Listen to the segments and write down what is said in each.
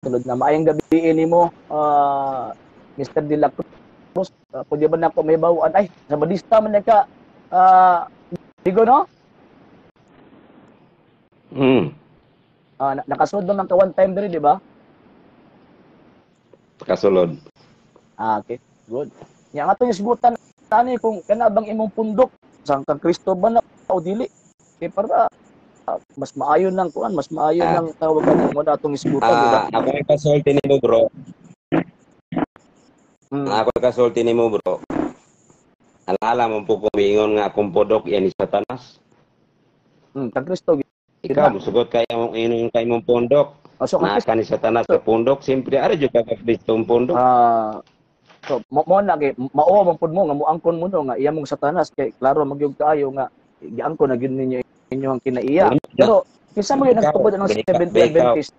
Tulad na maayong gabi nimo, Mr. De La Cruz. Pwede ba na ako may bawaan? Ay, sa balista man na ka, Digo, no? Nakasunod naman ka one time din, di ba? Kasulod. Okay. Good. Yang ato yung sigutan tani kung kanabang imong pundok sang kang Kristo ba na o dili. Para mas maayo nang kuan, mas maayo nang tawagan mo natong isgutan, di ba? Ako ay kasulti nimo, bro. Ako ay kasulti nimo, bro. Alala mo po kung ingon nga akong pundok yan ni Satanas. Kang Kristo. Ikaw, musugot kayo mong inong kayo mong pundok. Naka ni Satanas sa pundok, siyempre, ara dyan ka Kristo ang pundok. So, mo na kay mao man pud mo nga moangkon mo no nga iya mong Satanas kay klaro magyud kaayo nga giangkon na gyud ninyo inyong kinaiya. Pero kinsa mo gyud nagtukod ng 70 Adventist?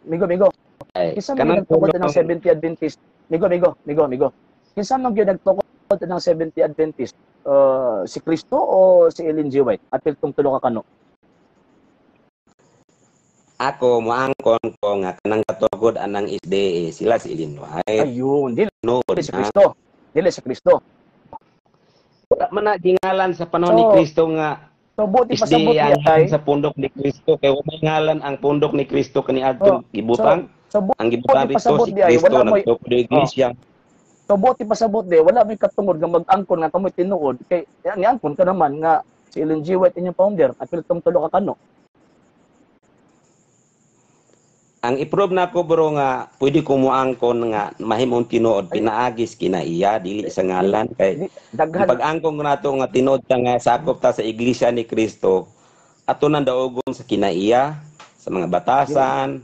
Migo. Kinsa mo gyud nagtukod ng 70 Adventist? Migo. Kinsa mo gyud nagtukod ng 70 Adventist? Si Kristo o si Ellen G. White? Apil tong tulo ka kano? Ako, moangkon ko nga kanang katugod anang SDA, sila si Ellen White. Ayun, dili si Kristo. Dili si Kristo. Wala man na gingalan sa panahon ni Kristo nga buti pasabot niya sa pundok ni Kristo. Kaya wala ngalan ang pundok ni Kristo kaniadtong gibutang. Ang gibutang dito si Kristo nagtukod ng iglesia. So buti pasabot di, wala may katungod nga mag-angkon nga kamoy tinuod. Kay niangkon ka naman nga si Ellen G. White inyong founder at piltong tulo ka kano. Ang i-prove na ko, bro, nga pwede ko moangkon nga mahimong tinuod pinaagis kinaiya dili sa ngalan kay pag-angkon ko nato nga tinuod ta nga sakop ta sa iglesia ni Kristo ato nang daogon sa kinaiya sa mga batasan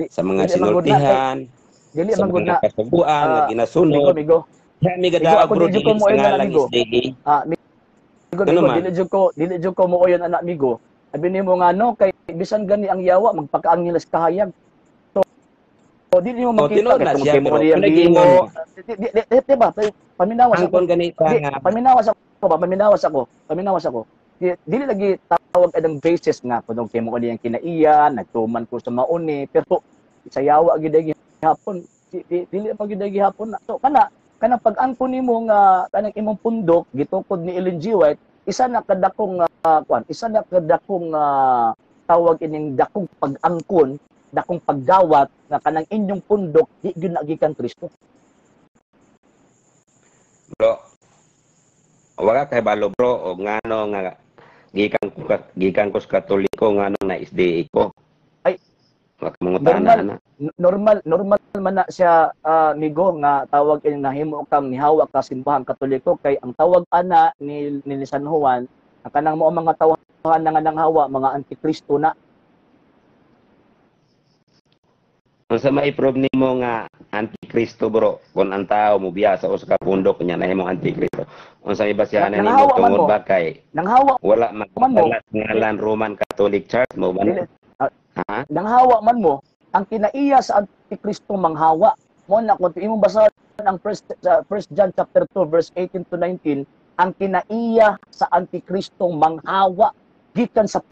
sa mga sinultihan sa mga kasuguan nga ginasunod. Kami gadaog, bro, dili sa ngalan SDA. Dili jud ko mo oyon anak migo. Abi nimo nga no kay bisan gani ang yawa magpakaangilas kahayag. So, di mo makita kay mo diyang mo. Diba? Paminawas ako. Paminawas ako. Dili lagi tawag adang basis nga kung kay mo diyang kinaiya, nagtuman ko sa mauni, pero sa yawa gid hapon. Dili pa gid hapon. So kana pag-angkon nimo nga kanang imong pundok gitukod ni Ellen G. White, isa na kadakong tawag ining dakong pag-angkon, dakong paggawat nga kanang inyong pundok di gyud nagikan Kristo. Bro, wala kay balo, bro, og ngano nga gikan ko sa Katoliko ngano na SDA ko. Ay, normal man na siya migo nga tawag ini nahimo kang nihawa ka simbahang Katoliko kay ang tawag ana ni San Juan kanang mo mga tawhan nga nang hawa mga antikristo na. Unsa may prove nimo nga antikristo, bro? Kung ang tao mo biya sa usa ka pundok nya nahimong antikristo. Unsa may basehan nimo tungod ba kay wala magdalat ngalan Roman Catholic Church mo ba? Nanghawa man mo ang kinaiya sa antikristo manghawa. Mo na kung imong basahan ang 1 John chapter 2 verse 18 to 19, ang kinaiya sa antikristo manghawa gikan sa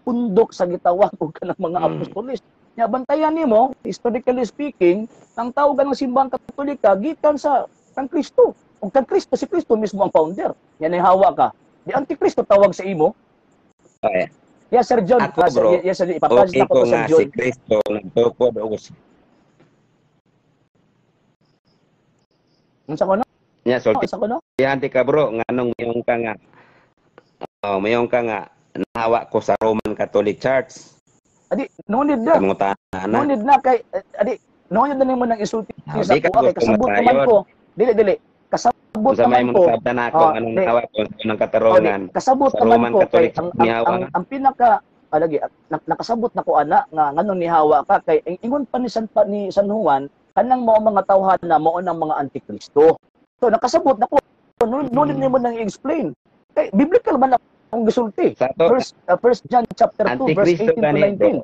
pundok sa gitawag og kanang mga apostoles. Nya bantayan nimo, historically speaking, ang tawagan ng simbahang Katolika gikan sa kang Kristo. Ug kang Kristo, si Kristo mismo ang founder. Yan ay hawa ka. Di antikristo tawag sa imo. Okay. Yes, Sir John. Ako, bro, yes, Sir, ipapass na ko to Sir John. Si Kristo nagtukod og unsa ko no? Nya sulti ko no? Yanti ka, bro, nganong mayong ka nga nahawa ko sa Roman Catholic Church. Adi, nunid na. Nunid na kay nunid na nimo nang isulti sa ko kay kasabot naman ko. Dili. Kasabot naman ko. Sabta na ako anong nahawa ko ng katarungan. Kasabot naman ko kay ang pinaka lagi nakasabot na ko ana nga nganong nihawa ka kay ingon pa ni San Juan kanang mao mga tawhan na mao nang mga antikristo. So nakasabot na ko. Nunid nimo nang i-explain. Kay biblical man ang gisulti. First John chapter 2 verse 18 to 19.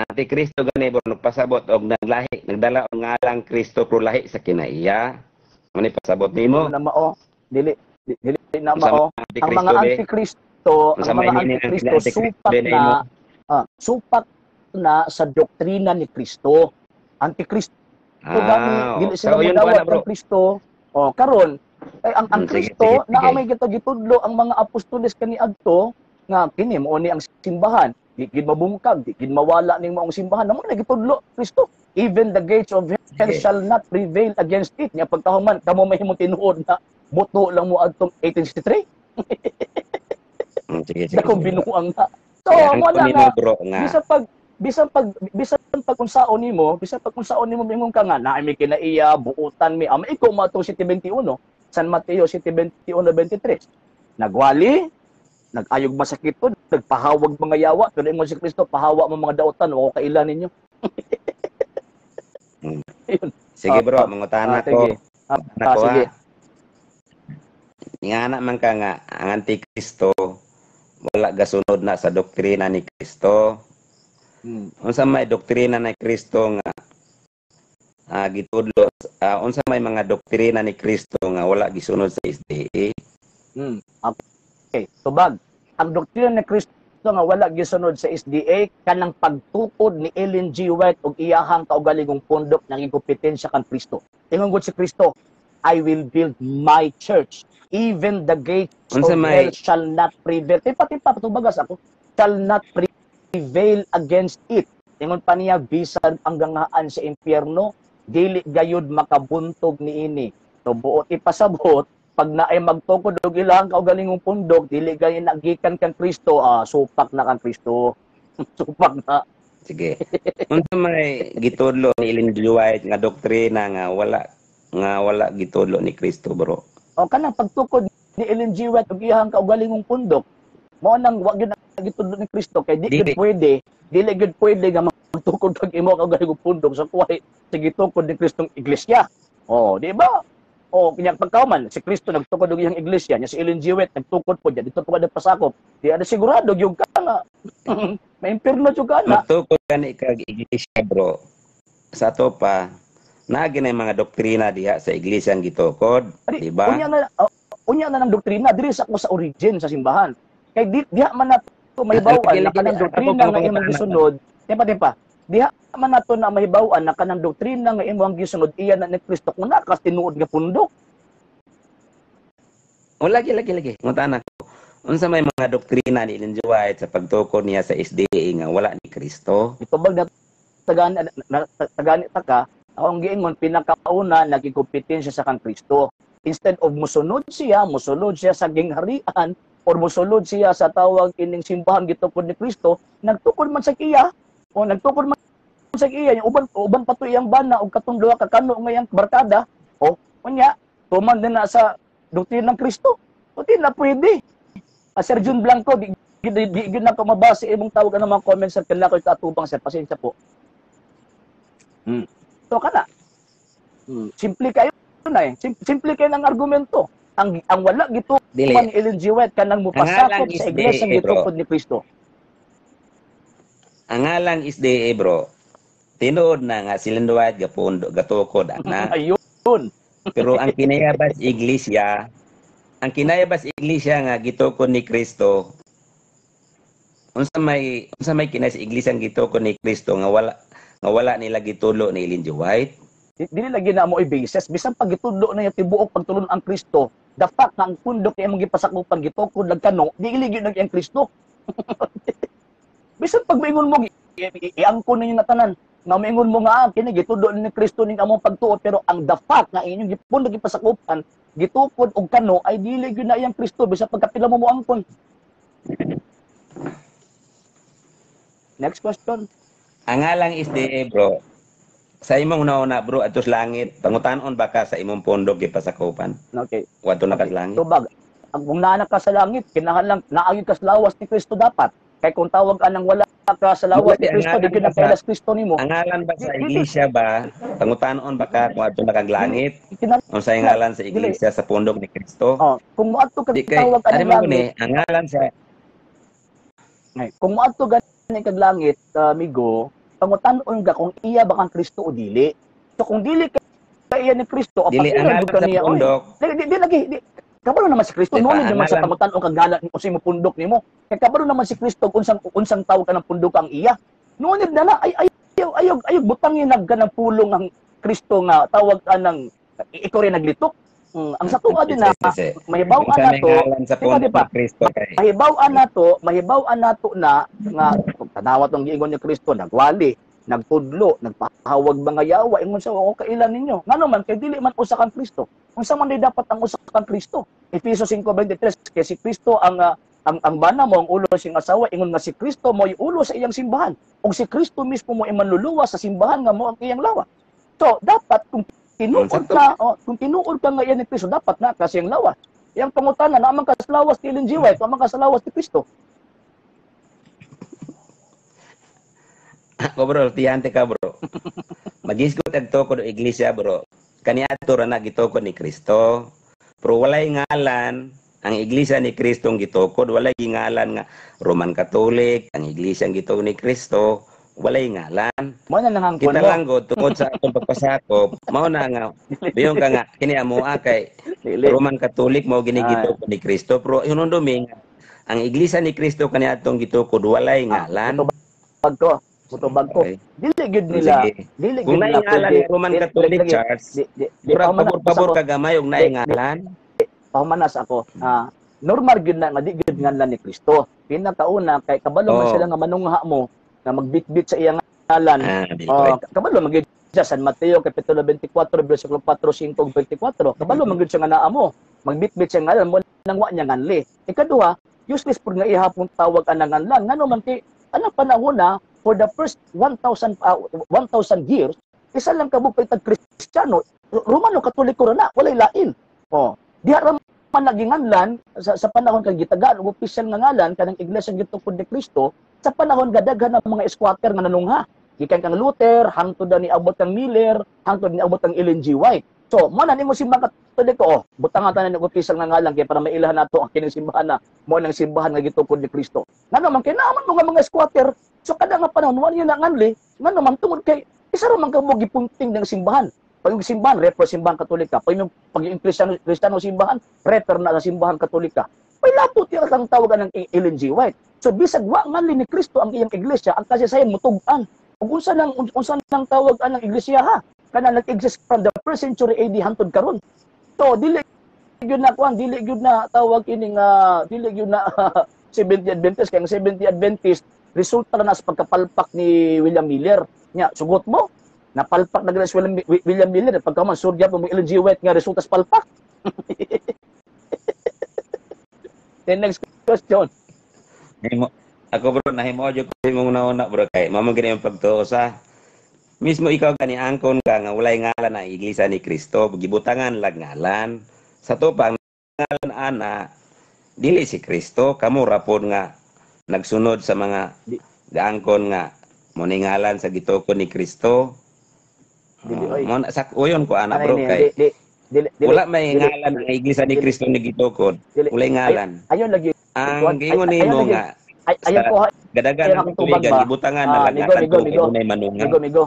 Antikristo gani bro nagpasabot og nagdala og ngalang Kristo pro lahi sa kinaiya. Ano ni pasabot nimo? Na mao dili na mao ang mga antikristo supat na sa doktrina ni Kristo. Antikristo gani, dili sila yun modawat bro. ng Kristo. O karon ay ang Kristo na may kita gitudlo ang mga apostoles kaniadto nga kini mao ni ang simbahan. Di gid mabungkag, di gid mawala ning maong simbahan. Namo na gitudlo Kristo. Even the gates of hell shall not prevail against it. Nya pagkahuman kamo mahimong tinuod na buto lang mo adtong 1863. Sige. Dakong binuang na. So mo na nga bisan pag unsaon nimo mingon ka nga na may kinaiya buutan mi ikaw mo atong 7:21 San Mateo 7:21-23. Nagwali, nagayog masakit to, nagpahawag mga yawa, pero ingon si Kristo pahawa mo mga daotan o kailan ninyo. Sige bro, mangutana ko. Sige. Nga man ka nga ang Antikristo wala gasunod na sa doktrina ni Kristo. Unsa may doktrina ni Kristo nga gitudlo unsa may mga doktrina ni Kristo nga wala gisunod sa SDA? Okay, tubag. Ang doktrina ni Kristo nga wala gisunod sa SDA kanang pagtukod ni Ellen G. White og iyahang kaugalingong pundok nang kompetensya kan Kristo. Ingon gud si Kristo, I will build my church. Even the gates of hell shall not prevail. Tipa tubagas ako. Shall not prevail against it. Ingon pa niya, bisan ang gangaan sa impyerno, dili gayud makabuntog niini. So buot ipasabot, pag naay magtukod og ilang kaugalingong pundok, dili gayon nagikan kan Kristo, supak na kan Kristo. Supak na. Sige. Unsa may gitudlo ni Ellen G. White nga doktrina nga wala gitudlo ni Kristo, bro? O kanang pagtukod ni Ellen G. White og iyang kaugalingong pundok, mao nang wa gyud gitudlo ni Kristo kay dili gyud pwede nga magtukod kag imo kaugalingong pundok sa kuway sige tukod ni Kristong iglesia. Di ba? Kanya pagkauman si Kristo nagtukod og iyang iglesia, nya si Ellen G. White nagtukod po diya dito pa pasakop. Di ada sigurado gyud ka nga. May impierno jud ka na. Magtukod kani kag iglesia, bro. Sa to pa naagi na mga doktrina diha sa iglesia ang gitukod, di ba? Unya na ng doktrina diri sa origin sa simbahan. Kay diha man nato mahibaw-an na kanang doktrina nga imong gisunod. Tempa. Diha man nato na mahibaw-an na kanang doktrina nga imong gisunod iya na ni Kristo kung nakas tinuod nga pundok. Lagi. Ngutana ko. Unsa may mga doktrina ni Ellen G. White sa pagtukod niya sa SDA nga wala ni Kristo? Ito bag na tagani ta ka, ang giingon pinakauna naging kompetensya sa kan Kristo. Instead of musunod siya sa gingharian or musulod siya sa tawag ining simbahan gitukod ni Kristo, nagtukod man sa iya yung uban pa to iyang bana og katong duha ka kano ngayang barkada unya tuman din na sa doktrina ng Kristo. Di na pwede. Sir Jun Blanco, di na ko mabasa imong tawag ang mga comments sa kanila ko katubang sir, pasensya po. So kana. Simple kayo na simple kayo ng argumento. Ang wala gito man ni Ellen G. White kanang mupasakop sa iglesia ng gitukod ni Kristo. Ang ngalang SDA, bro. Tinuod na nga si Ellen G. White gatukod na. Ayun. Pero ang kinayabas iglesia nga gitukod ni Kristo. Unsa may kinay sa iglesia nga gitukod ni Kristo nga wala nila gitulo ni Ellen G. White. Dili lagi na mo i-basis bisan pag gitudlo na yung tibuok pagtulon ang Kristo, the fact na ang pundok ay mong gipasakupan gitukod nagkano, dili gyud ang Kristo. Bisan pag maingon mo iangkon ninyo na tanan, na maingon mo nga kini gitudlo ni Kristo ning among pagtuo, pero ang the fact na inyong pundok gipasakupan gitukod og kano ay dili gyud na iyang Kristo bisan pagkapila mo angkon. Next question. Ang ngalang SDA, bro. Sa imong una bro atos langit, pangutanon ba ka sa imong pondok gipasakupan? Okay. Wadto na ka sa langit. Tubag. Kung naanak ka sa langit, kinahanglan naagi ka sa lawas ni Kristo dapat. Kay kung tawag anang wala ka sa lawas ni Kristo, di gyud na Kristo nimo. Ang ngalan ba sa iglesia ba? Pangutanon ba ka kung adto na kag langit? Unsa ang ngalan sa iglesia sa pondok ni Kristo? Kung moadto ka tawag anang langit, ang ngalan sa kung moadto gani kag langit, amigo, pangutan-on ka kung iya ba kang Kristo o dili. So kung dili ka iya ni Kristo, o dili ang sa pundok. Di lagi, kabalo naman si Kristo, no naman sa pangutan-on kag galat mo sa imo pundok nimo. Kay kabalo naman si Kristo unsang tawag ka ng pundok ang iya. Ngunit na ayaw butangin nagka ng pulong ang Kristo nga tawag ka ng ikaw rin naglitok. Ang sa tuwa din na mahibaw-an na to, mahibaw-an na to na nga tanawa tong giingon ni Kristo nagwali, nagtudlo, nagpahawag mga yawa ingon sa o kailan ninyo. Ngano man kay dili man usa kang Kristo. Unsa man di dapat ang usa kang Kristo? Efeso 5:23 kay si Kristo ang bana mo ang ulo sing asawa ingon nga si Kristo mo ulo sa iyang simbahan. Ug si Kristo mismo mo imanluluwa sa simbahan nga mo ang iyang lawa. So dapat kung tinuod ka nga yan ni Kristo, dapat na kasi ang lawas. Yang pangutana, naman ka sa lawas ni Ellen G. White, naman ka sa lawas ni Kristo. Ako bro, tiyante ka bro. Mag-isgot ang toko do iglesia bro. Kaniadto ra na gitoko ni Kristo. Pero walay ngalan ang iglesia ni Kristo ang gitokod, walay ngalan nga Roman Catholic, ang iglesia ang gitoko ni Kristo. Walay ngalan. Mao na nang kita lang go tungod sa akong pagpasakop. Mao na nga biyon ka nga kini amoa kay Roman Catholic mao ginigito ko ni Kristo pero yun duming ang iglesia ni Kristo kaniadtong gitukod walay ngalan. Butobag ko. Dili gid nila. Dili gid nila ngalan Roman Catholic Church. Pabor ka gamay og naay ngalan. Pamanas ako. Normal gid na nga di gid ngalan ni Kristo. Pinakauna kay kabalo man sila nga manungha mo na magbitbit sa iyang ngalan. Kabalo magid siya San Mateo kapitulo 24 bersikulo 4, 5, 24. Kabalo magid siya nga naa mo. Magbitbit siya ngalan mo nang wa niya nganli. Ikaduha, useless pud nga ihapon tawag ang nganlan. Ngano man kay anang panahon na for the first 1,000 years, isa lang kabuk tag Kristiyano, Romano Katoliko ra na, walay lain. Diha ra man naginganlan sa panahon kang gitagaan og opisyal nga ngalan kanang iglesia gitukod ni Kristo. Sa panahon gadaghan ng mga squatter nga nanungha. Gikan kang Luther, hangtod ni abot kang Miller, hangtod ni abot kang Ellen G. White. So, mo na nimo simbang Katoliko, butangan tanan ng opisyal nga ngalan kay para mailahan nato ang kining simbahan na mo nang simbahan nga gitukod ni Kristo. Ngano man kay naaman mga squatter. So kada nga panahon wa niya nanganli, ngano man tungod kay isa ra man kamo gipunting ng simbahan. Pag yung simbahan, refer simbahan Katolika. Pag yung Kristiyano simbahan, refer na sa simbahan Katolika. May lapot yung ang tawagan ng Ellen G. White. So bisag wa nganli ni Kristo ang iyang iglesia, ang kasaysayan mutugan. Ug unsa nang tawag ang iglesia ha? Kana nag-exist from the first century AD hangtod karon. So dili gyud na dili gyud na tawag ining dili gyud na Seventh Adventist kay ang Seventh Adventist resulta na sa pagkapalpak ni William Miller. Nya sugot mo, napalpak na si William Miller pagkaman surya mo Ellen G. White nga resulta sa palpak. Then next question. Ako bro, nahimo jud ko imong nauna bro kay mamo gani ang pagtuo sa mismo ikaw kani angkon ka nga walay ngalan ang iglesia ni Kristo, gibutangan lag ngalan. Sa to pang ngalan ana dili si Kristo, kamo rapon nga nagsunod sa mga gaangkon nga mo ni ngalan sa gitukod ni Kristo. Mo sa uyon ko ana bro kay wala may ngalan ang iglesia ni Kristo ni gitukod. Walay ngalan. Ayon lagi ang gingon nimo nga ayon ko gadagan ang tuligan gibutangan na lagatan ko nay manunga. Migo.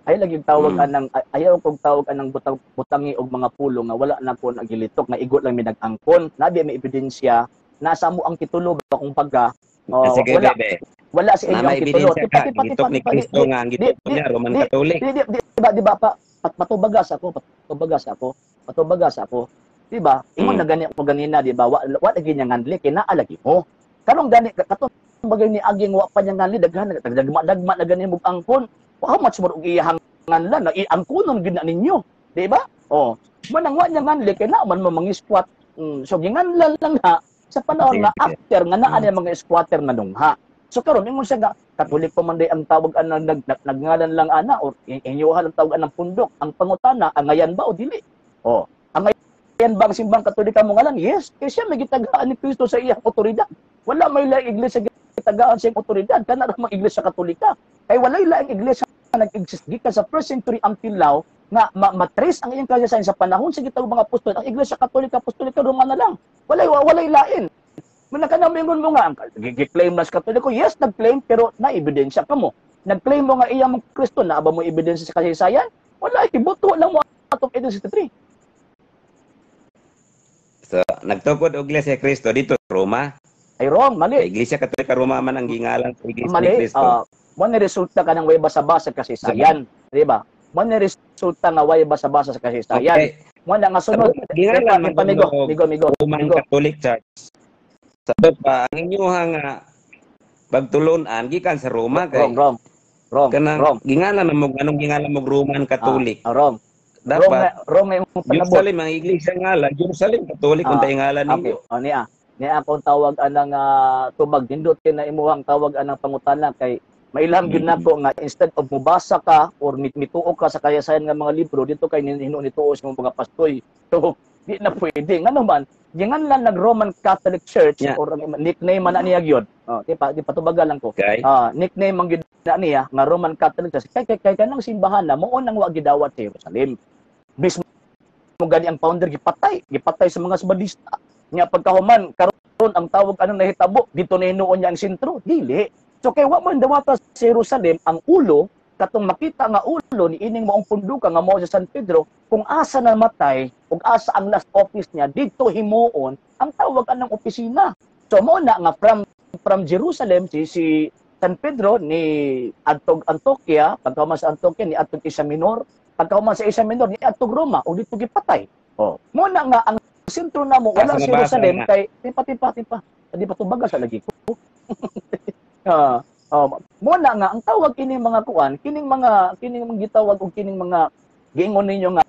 Ayon lagi tawag anang ayaw kog tawag anang butangi og mga pulo nga wala na ko nagilitok nga igo lang mi nagangkon. Nabi may ebidensya nasa mo ang titulo ba kung pagka wala si ang titulo. Gitok ni Kristo nga ang gitok niya Roman Catholic. Di ba patubagas ako. Diba? Ingon na gani ako ganina, diba? Wa lagi niya nganli, kinaalagi mo. Karong gani, katong bagay ni Aging, wa pa niya nganli, dagma na gani mong angkon. How much more iyahang nganlan, na iangkonon gina ninyo. Diba? Manang wa niya nganli, kinaaman mo mga squat. So, ginganlan lang na, sa panahon na after, nga naan yung mga squatter na nungha. So, karon ingon siya nga, Katolik pa man day ang tawag nagngalan lang ana, o inyuhan ang tawag ng pundok. Ang pangutana, ang ngayan ba o dili? Yan bang simbang Katolika mo ngalan? Yes. Kaya siya may gitagaan ni Kristo sa iyang otoridad. Wala may laing iglesia gitagaan sa iyang otoridad. Kana ramang iglesia Katolika. Kaya wala laing iglesia na nag-exist gikan sa first century until now nga matrace ang iyang kasaysayan sa panahon sa gitawag mga apostol. Ang iglesia Katolika, Apostolika Romana lang. Walay lain. Muna ka na mingon mo nga, gi-claim na sa Katoliko. Yes, nag-claim pero na-ebidensya ka mo. Nag-claim mo nga iyang Kristo na aba mo ebidensya sa kasaysayan? Wala, ibuto lang mo atong 1863. So, nagtukod og Iglesia Kristo dito sa Roma. Ay wrong, mali. Iglesia Katolika Roma man ang gingalan sa Iglesia ni Kristo. mo ni resulta ka ng way basa-basa kasaysayan, di ba? Mo ni resulta nga way basa-basa sa kasaysayan. Okay. Mo na nga sunod, Gingalan man migo. Roman Catholic Church. Sa pa ang inyuhang pagtulunan gikan sa Roma kay wrong. Kanang gingalan mo anong gingalan mo Roman Catholic. Wrong. Dapat wrong nga imong panabot. Jerusalem ang iglesia ngalan, Jerusalem Catholic kung tayo ngalan ninyo. Niya akong tawag anang tubag nindot kay na imuhang tawag anang pangutana kay mailham gyud nako nga instead of mubasa ka or mituo ka sa kayasayan nga mga libro dito kay nituo sa mga pastoy. So di na pwede nga naman gingan lang nag Roman Catholic Church or nickname man niya gyud. Di patubagan lang ko. Okay. Nickname man gyud na niya nga Roman Catholic Church kay kanang simbahan na mao nang wa gidawat sa Jerusalem. Mismo gani ang founder gipatay sa mga Sabadista. Nya pagkahuman karon ang tawag anong nahitabo dito na hinuon niya ang sentro dili. So kay wa man dawata sa Jerusalem ang ulo katong makita nga ulo ni ining maong punduka nga mao sa San Pedro kung asa na matay ug asa ang last office niya dito himuon ang tawag anang opisina. So mo na nga from Jerusalem si San Pedro ni Antioquia, pagkahuman sa Antioquia ni adtong Asia Minor, pagkahuman sa Asia Minor ni adtong Roma ug dito gipatay. Mo na nga ang sentro namo wala sa Jerusalem kay tipa. Di pa tubaga sa lagi ko. Mo na nga ang tawag kining mga kuan, kining mga gitawag og kining mga giingon ninyo nga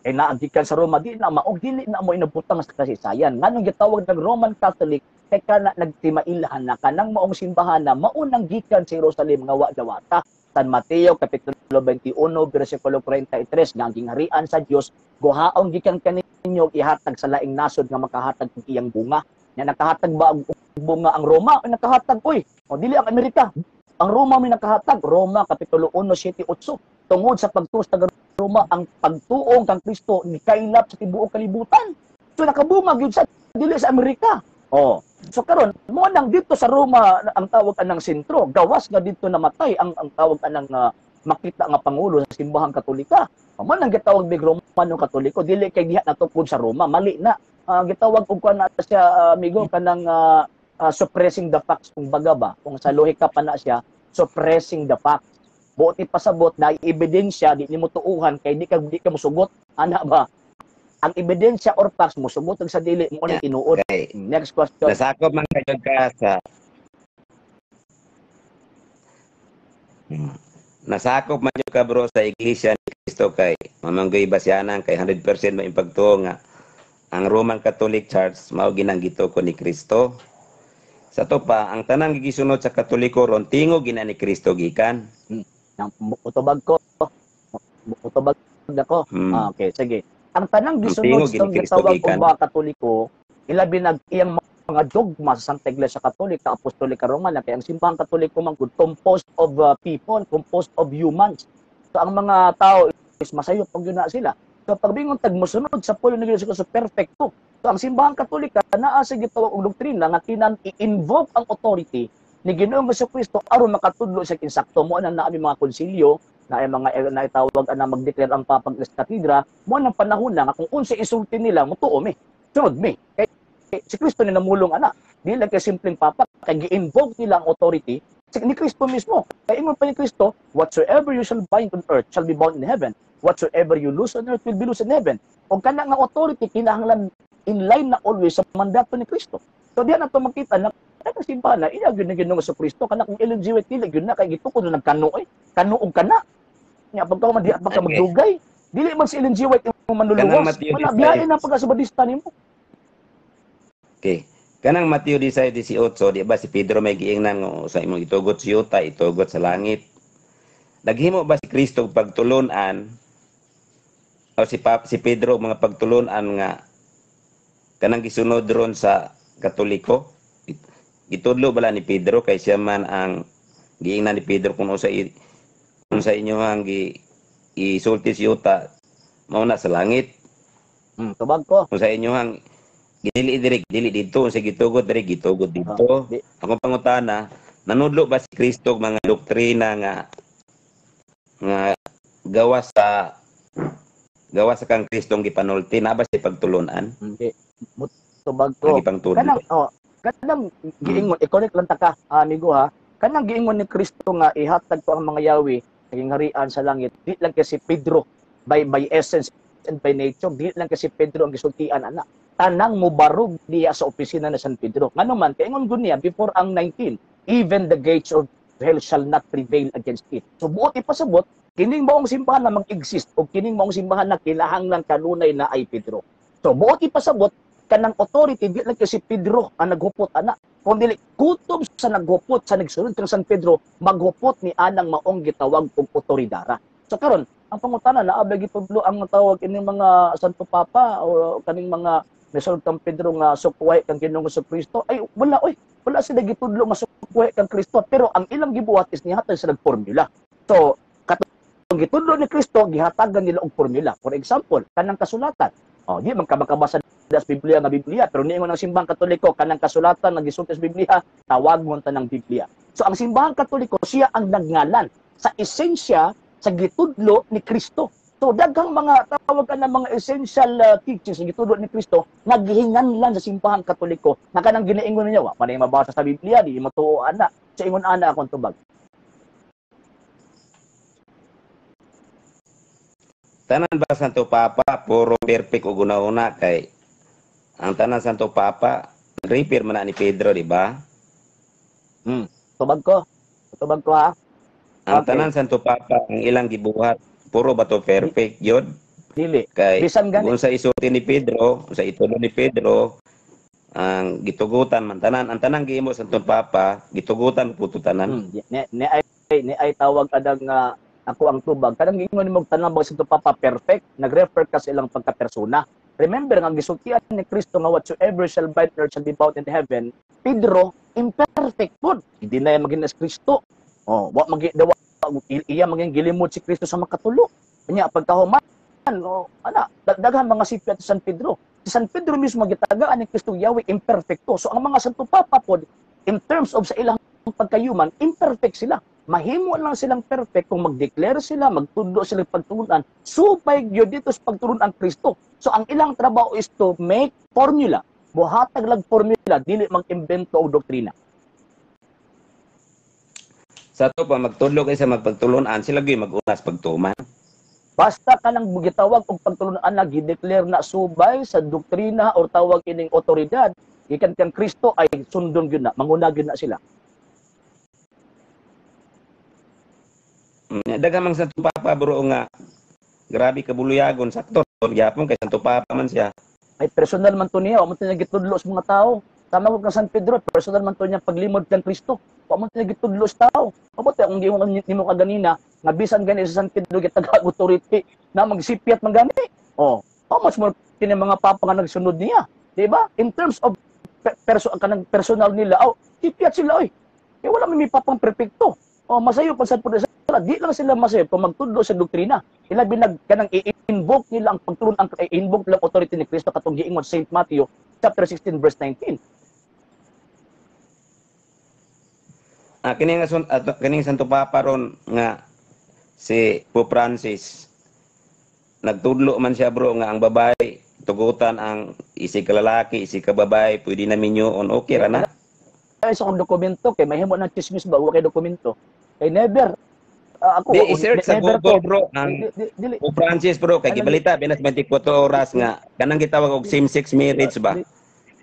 kay naagikan sa Roma di na mao dili na mo inabutang sa kasaysayan. Nganong gitawag ng Roman Catholic kay kana nagtimailahan na kanang maong simbahan na maunang gikan sa Jerusalem nga wa dawata. San Mateo kapitulo 21 bersikulo 43 nga ang gingharian sa Dios guhaon gikan kaninyo ihatag sa laing nasod nga makahatag og iyang bunga. Nya nakahatag ba ang bunga ang Roma? Nakahatag dili ang Amerika. Ang Roma may nakahatag. Roma kapitulo 1:7-8 tungod sa pagtuos taga Roma ang pagtuong kang Kristo ni kailap sa tibuok kalibutan. So nakabunga gyud sa dili sa Amerika. So karon mo nang dito sa Roma ang tawag anang sentro, gawas nga dito namatay ang tawag anang makita nga pangulo sa simbahang Katolika. Mo nang gitawag big Romano Katoliko dili kay diha natukod sa Roma, mali na. Gitawag og kuan na siya amigo kanang suppressing the facts kung baga ba kung sa lohika pa na siya suppressing the facts. Buti pasabot na ebidensya di nimo tuuhan kay di ka mosugot ana ba ang ebidensya or facts mo sugot sa dili mo na tinuod. Okay. Next question. Nasakop man kayo ka sa nasakop man ka bro sa iglesia ni Cristo kay mamanggoy basyanan kay 100% maimpagtuo nga ang Roman Catholic Church mao ginanggito ko ni Cristo. Sa to pa ang tanang gigisunod sa Katoliko ron tingog gina ni Cristo gikan. Utubag ko. Okay, sige. Ang tanang gisunod sa gitawag og mga Katoliko, ilabi nag iyang mga dogma sa Santa Iglesia Katolika, Apostolika Romana, kay ang simbahang Katoliko man composed of people, composed of humans. So ang mga tao is masayop pag yun na sila. So pagbingon tag mosunod sa pulo ni Kristo sa perfecto. So ang simbahang Katolika naa sa gitawag og doktrina nga kinan i-invoke ang authority ni Ginoong Jesucristo aron makatudlo sa kinsakto mo nang naami mga konsilyo na ay mga naitawag na mag-declare ang papag katedra mo nang panahon na nga kung unsa isulti nila mo tuo mi sunod mi kay si Kristo ni namulong ana dili kay simpleng papa kay gi-invoke nila ang authority ni Kristo mismo kay ingon pa ni Kristo whatsoever you shall bind on earth shall be bound in heaven whatsoever you loose on earth will be loose in heaven og kana nga authority kinahanglan in line na always sa mandato ni Kristo so diyan nato makita na ang simbahan na iya gyud ni Ginoong Jesucristo kana kung LGBT dili gyud na kay gitukod na nagkano kano og kana nya pagka man di pagka magdugay dili man si Ellen G. White imong manluluwas wala biyahe na pagka Sabadista nimo. Okay, kanang Mateo 16:18 di ba si Pedro may giingnan sa imong itugot sa yuta itugot sa langit naghimo ba si Kristo pagtulunan o si Pedro mga pagtulunan nga kanang gisunod ron sa Katoliko itudlo bala ni Pedro kay siya man ang giingnan ni Pedro kung sa inyo ang isulti si yuta mao na sa langit. Tubag ko. Kung sa inyo ang dili dito sa gitugot diri gitugot dito. Akong pangutana, nanudlo ba si Kristo mga doktrina nga gawas sa kang Kristong gipanulti na ba si pagtulunan? Hindi. Tubag ko. Kanang giingon i-correct lang ta ka amigo ha. kanang giingon ni Kristo nga ihatag ko ang mga yawi naging harian sa langit, di lang kasi Pedro by essence and by nature, di lang kasi Pedro ang gisultian ana. Tanang mubarog diya sa opisina na San Pedro. Ngano man kay ingon gud niya before ang 19, even the gates of hell shall not prevail against it. So buot ipasabot kining maong simbahan na mag-exist o kining maong simbahan na kinahanglan kanunay na ay Pedro. So buot ipasabot kanang authority di lang kasi Pedro ang naghupot ana. Kung dili kutob sa naghupot sa nagsunod kang San Pedro, maghupot ni anang maong gitawag og otoridara. So karon, ang pangutana na abay gitudlo ang tawag ining mga Santo Papa o kaning mga nasunod kang Pedro nga sukuhay kang Ginoong Kristo ay wala wala sila gitudlo nga sukuhay kang Kristo, pero ang ilang gibuhat is nihatag sa formula. So katong gitudlo ni Kristo gihatagan nila og formula. For example, kanang kasulatan. Di man ka makabasa sa Biblia nga Biblia, pero niingon ang simbahang Katoliko kanang kasulatan nga gisulti sa Biblia, tawag mo tanang Biblia. So ang simbahang Katoliko siya ang nagngalan sa esensya sa gitudlo ni Kristo. So daghang mga tawag ka na mga essential teachings sa gitudlo ni Kristo naghihinganlan sa simbahang Katoliko na kanang ginaingon niya wa man mabasa sa Biblia di matuo ana. So ingon ana akong tubag. Tanan ba Santo Papa puro perfect o guna-una kay ang tanan Santo Papa repair man na ni Pedro, di ba? Tubag ko ha. Ang tanan Santo Papa ang ilang gibuhat puro ba to perfect yun? Dili. Kay Bisan gani kung sa isulti ni Pedro, sa itulo ni Pedro, ang gitugutan man tanan, ang tanang giimo Santo Papa, gitugutan puto tanan. Ni ay tawag adang nga ako ang tubag. Kanang giingon nimo tanan ba Santo Papa perfect, nagrefer ka sa ilang pagkapersona. Remember nga gisultian ni Kristo nga whatsoever shall bind on earth shall be bound in heaven. Pedro imperfect pud. Hindi na maging Kristo. Wa magi daw iya maging gilimod si Kristo sa makatulo. Kanya pagkahuman daghan mga sipyat sa San Pedro. Si San Pedro mismo gitagaan ni Kristo Yahweh imperfecto. So ang mga Santo Papa pod in terms of sa ilang pagkayuman, imperfect sila. Mahimo lang silang perfect kung mag-declare sila, magtudlo sila pagtulunan, supay gyud dito sa pagtulon ang Kristo. So ang ilang trabaho is to make formula. Buhatag lang formula, dili mag-imbento og doktrina. Sa to pa magtudlo kay sa magpagtulunan, sila gyud mag-unas pagtuman. Basta ka nang gitawag og pagtulunan na gideclare na subay sa doktrina o tawag ining otoridad, gikan kang Kristo ay sundon gyud na, manguna gyud na sila. Daghang mang Santo Papa bro nga grabe kabuluyagon sakto gyapon kay Santo Papa man siya. Ay personal man to niya, wa man to niya gitudlo sa mga tao. Tama ko kang San Pedro, personal man to niya paglimod kang Kristo. Wa man to niya gitudlo sa tao. Mabuti ang giingon nimo kaganina, nga bisan gani sa San Pedro gitagag authority na magsipyat man gani. How much more kini mga papa nga nagsunod niya, di ba? In terms of kanang personal nila, sipyat sila oy. Kaya wala may papang perfecto. Masayo pa sa puno sila, di lang sila masayo kung magtudlo sa doktrina. Ilabi kanang i-invoke nila ang pagtulon ang i-invoke lang authority ni Kristo katong giingon Saint Matthew chapter 16 verse 19. Kining Santo Papa ron nga si Pope Francis nagtudlo man siya bro nga ang babae tugutan ang isi ka lalaki, isi ka babae, pwede na minyoon, okay ra na. Ay sa akong dokumento kay mahimo ng chismis ba wa kay dokumento. Kay never ako i-search sa Google bro ang Pope Francis bro kay gibalita binas 24 oras nga kanang gitawag og same-sex marriage ba.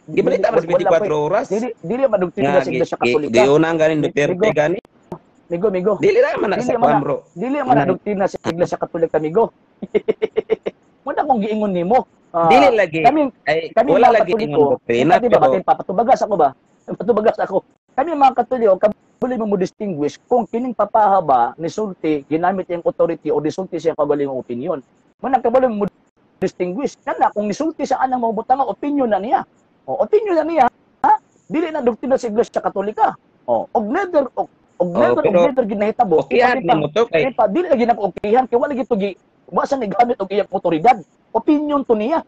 Gibalita mas 24 oras. Dili ba doktrina sa Iglesia Katolika? Di unang ganin Duterte gani. Migo. Dili ra man sa pan bro. Dili man doktrina sa Iglesia Katolika migo. Muna kung giingon nimo. Dili lagi. Kami wala lagi ingon doktrina. Pero patubagas ako ba? Patubagas ako. Kami mga Katoliko, kabuli mo distinguish kung kining papahaba ni sulti ginamit yung authority o disulti siya kagaling opinion. Muna kabuli mo distinguish kana kung nisulti sa anang mabutang opinion na niya. Opinion na niya, dili na doktrina sa Iglesia Katolika. Og neither ginahitabo. Okihan nimo to kay dili lagi na okihan kay wala gito gi wasa ni gamit og iyang otoridad. Opinion to niya.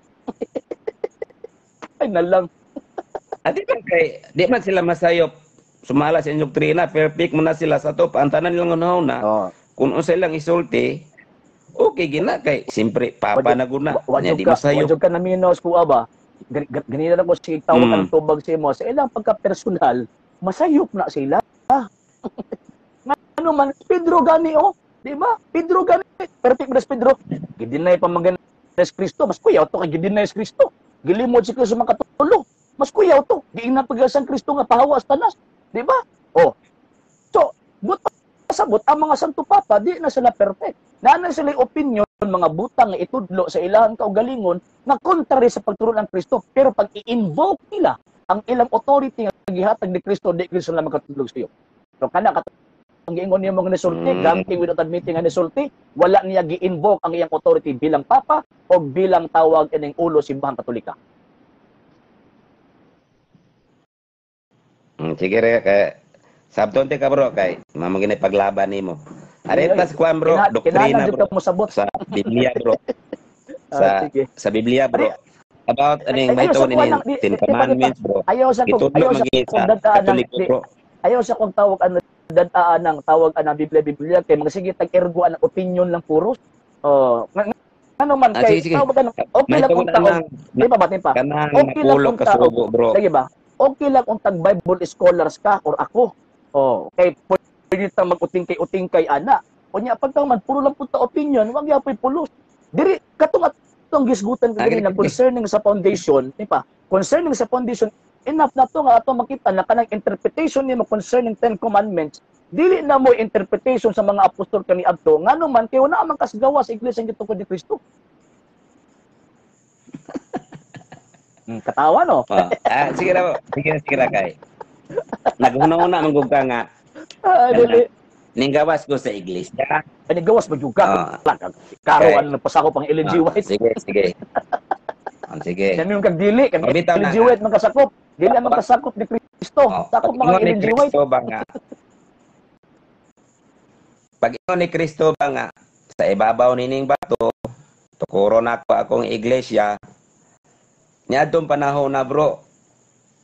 Ay nalang. Adi man kay di man sila masayop sumala sa inyong doktrina, perfect mo na sila sa to, paantanan nilang una kung unsa ilang isulti, okay gina kay simpre papa na guna nya di masayop. Wajud ka na minos ko ba? Ganina lang ko si tawag ang tubag sa imo sa ilang pagka-personal, masayop na sila. Ano man, Pedro gani, oh. Di ba? Pedro gani. Perfect das Pedro. Gidinay pamanggan sa Kristo. Mas kuyaw to kay gidinay sa Kristo. Gilimod si Kristo makatulong. Mas kuyaw to. Giingnan pagasang Kristo nga pahawa sa tanas. Di ba? Oh. So, but pasabot ang mga Santo Papa, di na sila perfect. Naana sila opinion, mga butang nga itudlo sa ilahan kaugalingon na contrary sa pagturo ng Kristo. Pero pag i-invoke nila ang ilang authority nga gihatag ni Kristo, di Kristo na makatulog sa iyo. So, kana ang giingon niya mga nisulti, granting without admitting ang nisulti, wala niya gi-invoke ang iyang authority bilang Papa o bilang tawag ining ulo simbahang Katolika. Sige re, kay sabton ka bro, kay mamagin paglaban nimo. Aretas kuan bro, doktrina bro sa Biblia bro. Sa Biblia bro. About aning mahitawon ini Ten Commandments bro. Ayaw sa kung ayaw sa kung tawag ano dadaan ng tawag ang Biblia kay magsige tag-ergo ang opinion lang puros. Ano man kay tawag ano okay lang kung taon. Di ba batin pa? Okay lang kung taon bro. Sige ba? Okay lang kung tag Bible scholars ka or ako. Kay pwede tang mag-utingkay ana. Unya pagka man puro lang punta opinion, wag yapoy pulos. Diri katong atong gisgutan kanina concerning sa foundation, di ba? Concerning sa foundation, enough na to nga ato makita na kanang interpretation nimo concerning Ten Commandments. Dili na mo interpretation sa mga apostol kaniadto ngano man kay wala man kasgawa sa iglesia gitungod ni Kristo. Katawa no? Sige na kay. Naguna-una manggug ka nga. Ninggawas ko sa iglesia. Ninggawas mo juga. Karoan na pasako pang Ellen G. White. Sige. Sige. Yan yung kagdili. Kag Ellen G. White magkasakop. Dili ang magkasakop ni Kristo. Sakop mga Ellen G. White. Pag ingon ni Kristo ba nga, sa ibabaw nining bato, tukuro na ko akong iglesia, niadtong panahon na bro,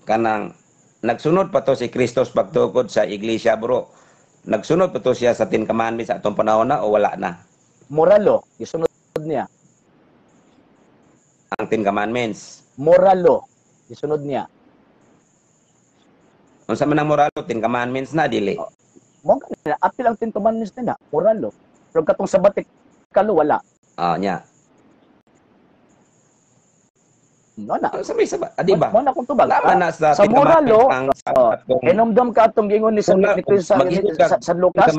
kanang nagsunod pa to si Kristo pagtukod sa iglesia bro. Nagsunod pa to siya sa Ten Commandments sa atong panahon na o wala na? Moralo, isunod niya. Ang Ten Commandments. Moralo, isunod niya. Kung sa manang moralo, Ten Commandments na, dili. Mo kanina, apil ang Ten Commandments nila, moralo. Pero katong sabatik kalo, wala. Niya. No na. Sabay, di ba? Mo na kung tubag. Sa moralo, enumdum ka atong gingon ni sa Lucas,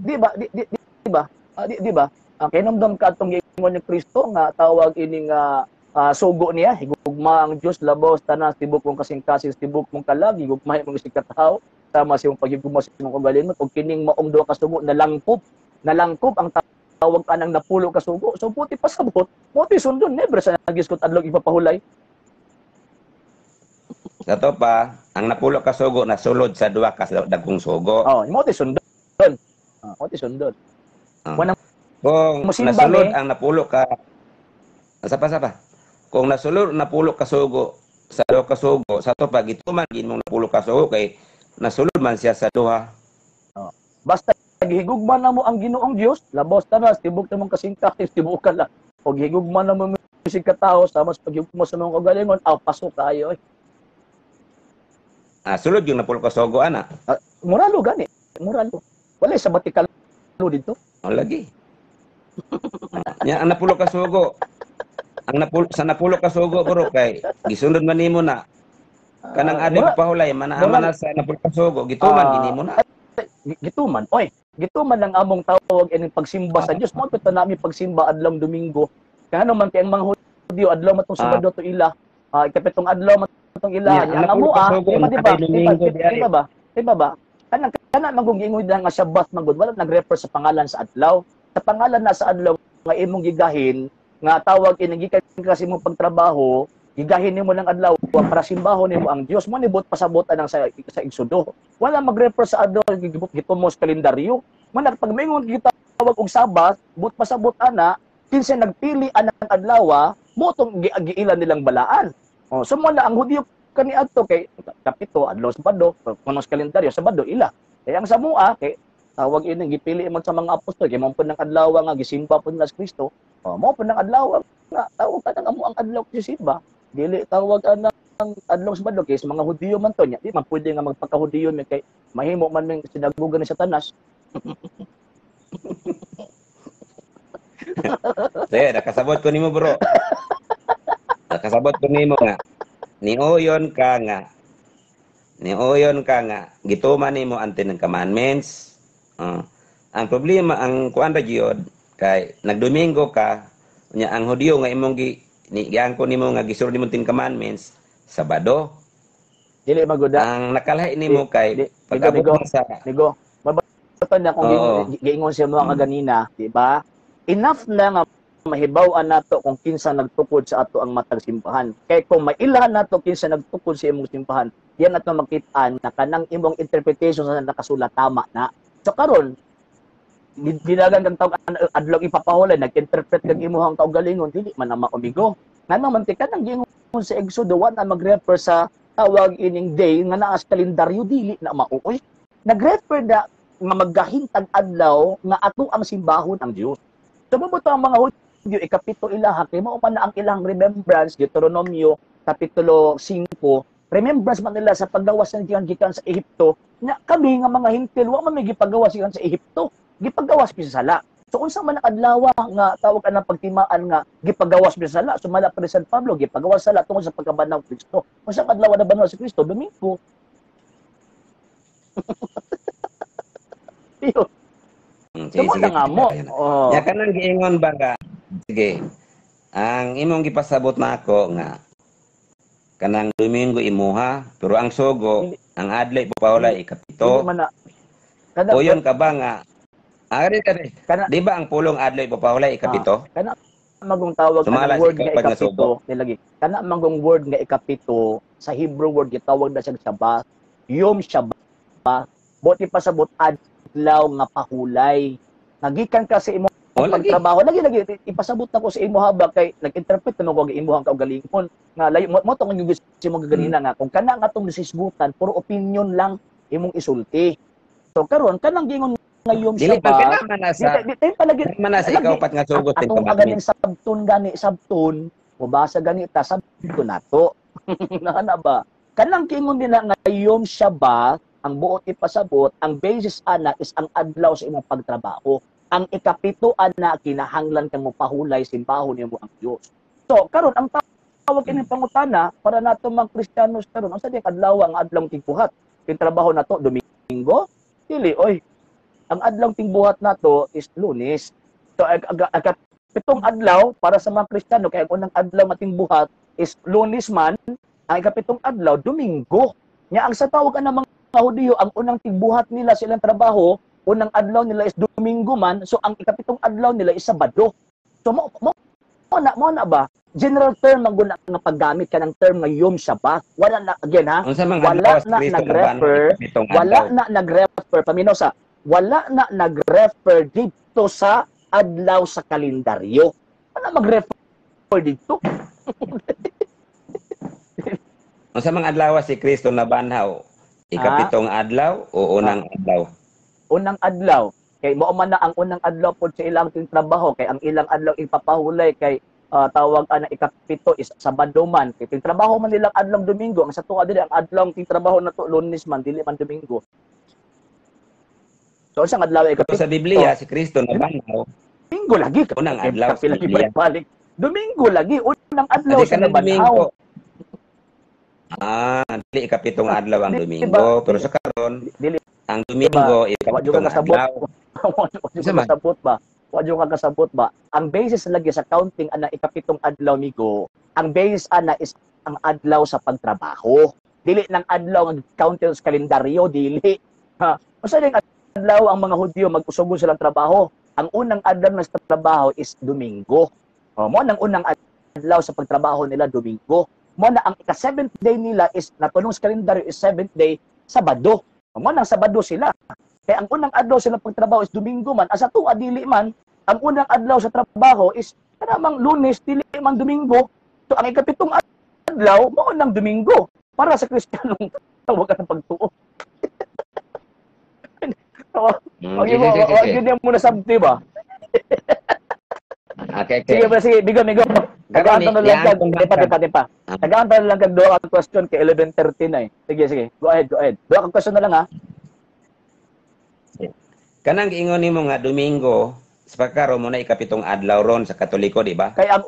di ba? Di ba? Ang enumdum ka atong gingon ni Kristo nga tawag ining sugo niya, higugma ang Dios labaw tanas tibok mong kasing-kasing tibok mong kalag, higugma mong isig katawo, tama siyang paghigugma sa imong kaugalingon ug kining maong duha ka sugo nalangkop ang tawag anang napulo ka sugo. So puti pasabot, puti sundon never sa nagiskot adlong ipapahulay. Dato pa, ang napulo ka sugo nasulod sa duha ka dagkong sugo. Puti sundon. Puti sundon. Kung nasulod ang napulo ka sapa. Kung nasulod napulo ka sugo sa duha ka sugo, sa to pa gituman ginmong napulo ka sugo kay nasulod man siya sa duha. Basta gihigugma na mo ang Ginoong Dios, labos tanas tibok namong kasing-kasing tibok ka lang. O gihigugma na mo isig katawo sa mas paghigugma sa mga kaugalingon, pasok kayo. Sulod yung napulo ka sugo ana. Moralo gani. Moralo. Wala sa batikal dito. Lagi. Ang napulo ka sugo. Sa napulo ka sugo bro kay gisunod man nimo na. Kanang ading pahulay mana sa napulo ka sugo gituman ginimo na. Gituman. Gituman lang among tawag ining pagsimba sa Dios. Mo to nami pagsimba adlaw Domingo. Kano man kay ang mga Hudyo adlaw matong Sabado to ila. Ikapitong adlaw matong ila. Ang amo di ba? Kana magungingoy nga Shabbat magud wala nag-refer sa pangalan sa adlaw. Sa pangalan na sa adlaw nga imong gigahin nga tawag gikan kasi mo pagtrabaho, gigahin nimo ng adlaw para simbahon nimo ang Dios mo nibot pasabot anang sa Exodo. Wala mag-refer sa adlaw gitumos kalendaryo. Man pag mingon gitawag og Sabat, but pasabot ana kinsa nagpili anang adlaw mo tong giilan nilang balaan. So mo na ang Hudyo kaniadto kay kapito adlaw Sabado, kuno sa kalendaryo Sabado ila. Kaya ang samua kay tawag ini gipili man sa mga apostol kay mao pud ng adlaw nga gisimba pud nga sa Kristo. Mao pud ng adlaw nga tawag ka nang amo ang adlaw gisimba. Dili tawag ana adlaw Sabado kay sa mga Hudiyo man to nya, di man pwede nga magpaka-Hudiyo mi kay mahimo man ming sinagugan ni Satanas. Sige, nakasabot ko nimo bro. Nakasabot ko nimo nga. Niuyon ka nga gituman nimo ang 10 commandments. Ang problema ang kuan ra gyud kay nagdomingo ka nya ang Hudiyo nga imong giangko nimo nga gisulod nimo 10 commandments Sabado. Dili maguda. Ang nakalahi nimo kay pag-abot sa Nigo. Mabatan na kung giingon siya mo ganina, di ba? Enough na nga mahibaw-an nato kung kinsa nagtukod sa ato ang matag simbahan. Kay kung mailahan nato kinsa nagtukod sa imong simbahan, yan ato makit-an na kanang imong interpretation sa nakasulat tama na. So karon dinagan kang tawag adlaw ipapahulay nag-interpret kang imong kaugalingon dili man na maumigo. Nga mantika nang giingon sa Exodo 1 na mag-refer sa tawag ining day nga naa sa kalendaryo dili na mauoy. Nag-refer na nga maghahintag adlaw nga ato ang simbahon ang Dios. So mabuto ang mga Hudyo ikapito ilaha kay mao man na ang ilang remembrance Deuteronomio kapitulo 5 remembrance man nila sa paggawas ng gikan sa Ehipto nya kami nga mga hintil wa man may gipagawas gikan sa Ehipto gipagawas mi sa sala. So unsa man ang adlaw nga tawag anang pagtimaan nga gipagawas mi sa sala sumala pa ni San Pablo gipagawas sala tungod sa pagkabanaw ni Kristo. Unsa adlaw na banaw si Kristo? Domingo. Iyo. Sige, sige. Nga mo. Ya kanang giingon ba nga? Sige. Ang imong gipasabot nako nga kanang Domingo imuha, pero ang Sogo, ang adlaw ipapahulay ikapito. Uyon ka ba nga? Ari di ba ang pulong adlaw ipapahulay ikapito? Kana magong tawag ang word nga ikapito nilagi. Kana magong word nga ikapito sa Hebrew word gitawag na siya Shabbat. Yom Shabbat. Buti pasabot adlaw nga pahulay. Nagikan ka sa imong pagtrabaho lagi ipasabot nako sa imo habang kay nag-interpret namo ko imong kaugalingon nga layo mo tong yung gusto mo gaganina nga kung kana nga tong nasisgutan puro opinion lang imong isulti. So karon kanang gingon ngayong Shabbat dili manasa ikaw pat nga sugot din atong ganing sabton mo basa ganita sabton nato. Nana ba kanang gingon din nga ngayong Shabbat ang buot ipasabot ang basis ana is ang adlaw sa imong pagtrabaho. Ang ikapito na kinahanglan kang mopahulay simbahon nimo ang Dios. So karon ang tawag ini pangutana para nato mga Kristiyanos karon unsa di adlaw ang adlaw tingbuhat? King trabaho nato Domingo? Dili oy. Ang adlaw tingbuhat nato is Lunes. So ikapitong adlaw para sa mga Kristiyano kay ang unang adlaw matingbuhat is Lunes man, ang ikapitong adlaw Domingo. Nya ang sa tawag na mga Hudiyo ang unang tingbuhat nila silang trabaho unang adlaw nila is Domingo man, so ang ikapitong adlaw nila is Sabado. So mo na ba? General term ang guna nga paggamit ka ng term nga Yom Shabbat. Wala na again ha. Wala na nag-refer paminaw sa wala na nag-refer dito sa adlaw sa kalendaryo. Wala mag-refer dito. Unsa mang adlaw si Kristo na banhaw? Ikapitong adlaw o unang adlaw? Unang adlaw kay mao man na ang unang adlaw pod sa ilang trabaho kay ang ilang adlaw ipapahulay kay tawag ana ikapito is Sabado man kay trabaho man nilang adlaw Domingo ang sa tuwa dili ang adlaw ting trabaho nato Lunes man dili man Domingo. So sa adlaw ikapito sa Biblia si Kristo na banhaw Domingo lagi unang adlaw sa Biblia. Balik Domingo lagi unang adlaw sa banhaw. Dili ikapitong adlaw ang Domingo pero sa karon ang Domingo ikapitong adlaw. Wadyo ka kasabot ba? Ang basis lagi sa counting ana ikapitong adlaw migo, ang basis ana is ang adlaw sa pagtrabaho. Dili nang adlaw ang counting sa kalendaryo, dili. Ha, usa ding adlaw ang mga Hudyo mag-usugod silang trabaho. Ang unang adlaw ng trabaho is Domingo. Mo nang unang adlaw sa pagtrabaho nila Domingo. Mo na ang ika-7th day nila is natulong sa kalendaryo is 7th day Sabado. Mo nang Sabado sila. Kaya ang unang adlaw sila pagtrabaho is Domingo man. Asa tuwa dili man, ang unang adlaw sa trabaho is kanamang Lunes, dili man Domingo. So ang ikapitong adlaw mo nang Domingo para sa Kristiyanong tawag ng pagtuo. Wag yun mo na sabti ba? Okay, Sige ba, sige, bigo. Tagaan na lang kag, tipa. Tagaan na lang kag doa ang question kay 11:30 na eh. Sige. Go ahead. Doa kag question na lang ha. Kanang giingon nimo nga Domingo, sa pagkaro mo na ikapitong adlaw ron sa Katoliko, di ba? Kay ang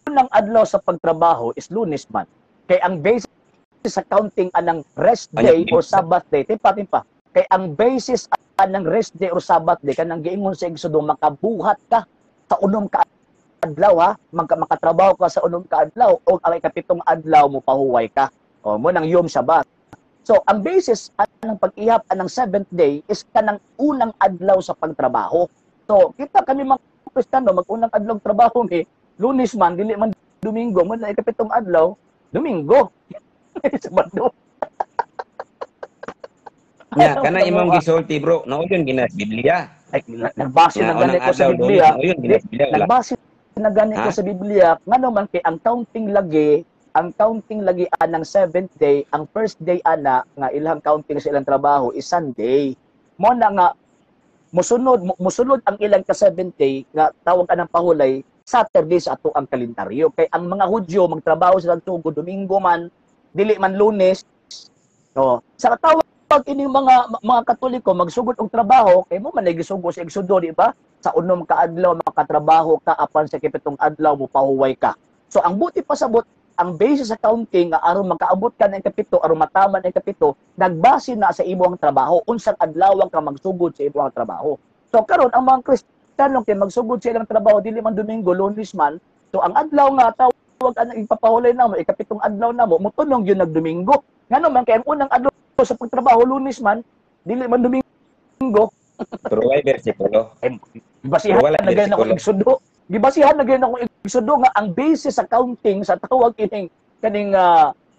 unang adlaw sa pagtrabaho is Lunes man. Kay ang basis sa counting anang rest day or Sabbath day, tipa. Kay ang basis anang rest day or Sabbath day kanang giingon sa Exodo, makabuhat ka sa unom ka adlaw ha, makatrabaho ka sa unom ka adlaw o ang ikapitong adlaw mo pahuway ka. O mo nang Yom Shabbat. So ang basis anang pag-ihap anang 7th day is kanang unang adlaw sa pagtrabaho. So kita kami mga Kristiyano mag-unang adlaw trabaho ni Lunes man dili man Domingo mo na ikapitong adlaw Domingo. Sabado. Nya kana imong gisulti bro, nauyon gina sa Biblia. Ay nagbase na gani ko sa Biblia. Nagbase na gani ko sa Biblia ngano man kay ang counting lagi anang 7th day, ang first day ana nga ilang counting sa ilang trabaho is Sunday. Mo na nga musunod ang ilang ka 7th day nga tawag anang pahulay Saturday sa ato ang kalendaryo. Kay ang mga Hudyo magtrabaho sila tugo Domingo man, dili man Lunes. No, sa tawag ini mga Katoliko magsugod og trabaho kay mo man nagisugod sa Exodo, di ba? Sa unom ka adlaw makatrabaho ka apan sa ikapitong adlaw mo pahuway ka. So ang buti pasabot ang basis sa counting nga aron makaabot ka ng ikapito aron matama ng ikapito nagbase na sa imong trabaho unsang adlaw ka magsugod sa imong trabaho. So karon ang mga Kristiyano kay magsugod sa ilang trabaho dili man Domingo, Lunes man. So ang adlaw nga tawag ang ipapahulay namo ikapitong adlaw namo mutunong yun nagdomingo. Ngano man kay ang unang adlaw sa pagtrabaho Lunes man dili man Domingo. Pero wala bersikulo. Gibasihan na gayud ako Exodo. Gibasihan na gayud ako Exodo nga ang basis sa counting sa tawag kaning